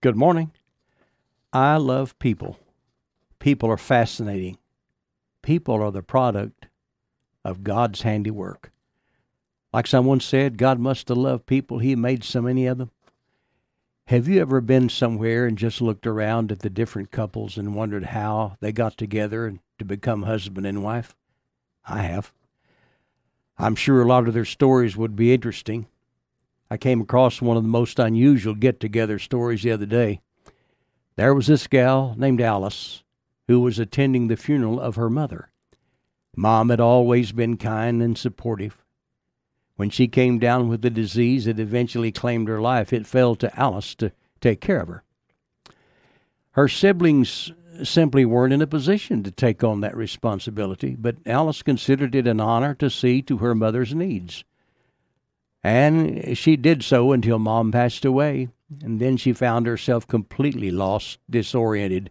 Good morning. I love people. People are fascinating. People are the product of God's handiwork. Like someone said, God must have loved people. He made so many of them. Have you ever been somewhere and just looked around at the different couples and wondered how they got together to become husband and wife? I have. I'm sure a lot of their stories would be interesting. I came across one of the most unusual get-together stories the other day. There was this gal named Alice who was attending the funeral of her mother. Mom had always been kind and supportive. When she came down with the disease that eventually claimed her life, it fell to Alice to take care of her. Her siblings simply weren't in a position to take on that responsibility, but Alice considered it an honor to see to her mother's needs. And she did so until Mom passed away, and then she found herself completely lost, disoriented,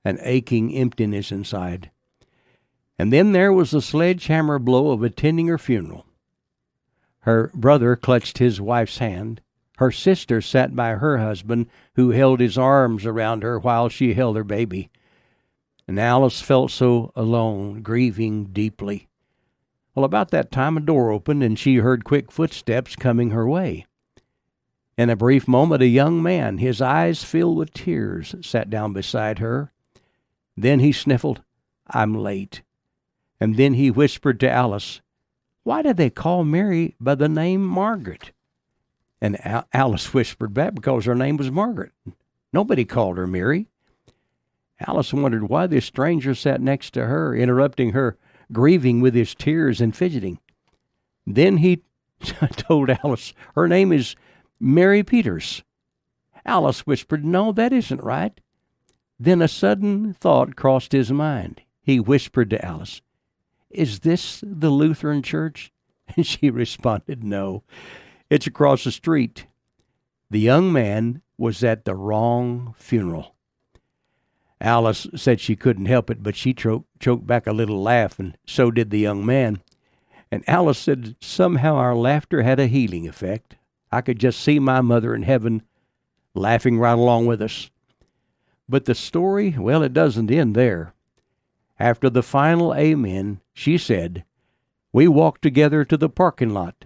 an aching emptiness inside. And then there was the sledgehammer blow of attending her funeral. Her brother clutched his wife's hand. Her sister sat by her husband, who held his arms around her while she held her baby. And Alice felt so alone, grieving deeply. Well, about that time a door opened, and she heard quick footsteps coming her way. In a brief moment, a young man, his eyes filled with tears, sat down beside her. Then he sniffled, "I'm late." And then he whispered to Alice, "Why do they call Mary by the name Margaret?" And Alice whispered back, "Because her name was Margaret. Nobody called her Mary." Alice wondered why this stranger sat next to her, interrupting her grieving with his tears and fidgeting. Then he told Alice, "Her name is Mary Peters." Alice whispered, "No, that isn't right." Then a sudden thought crossed his mind. He whispered to Alice, "Is this the Lutheran church?" And she responded, "No, it's across the street." The young man was at the wrong funeral. Alice said she couldn't help it, but she choked back a little laugh, and so did the young man. And Alice said somehow our laughter had a healing effect. I could just see my mother in heaven laughing right along with us. But the story, well, it doesn't end there. After the final amen, she said, "We walked together to the parking lot."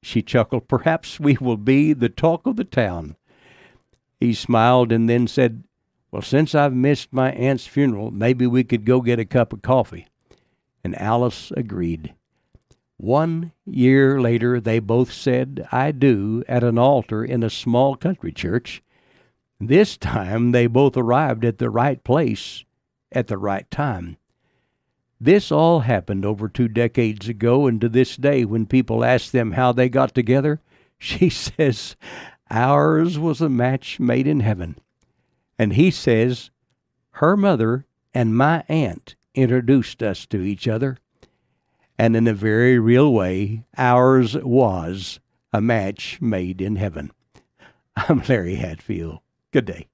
She chuckled, "Perhaps we will be the talk of the town." He smiled and then said, "Well, since I've missed my aunt's funeral, maybe we could go get a cup of coffee." And Alice agreed. 1 year later, they both said, "I do," at an altar in a small country church. This time, they both arrived at the right place at the right time. This all happened over 2 decades ago, and to this day, when people ask them how they got together, she says, "Ours was a match made in heaven." And he says, "Her mother and my aunt introduced us to each other." And in a very real way, ours was a match made in heaven. I'm Larry Hatfield. Good day.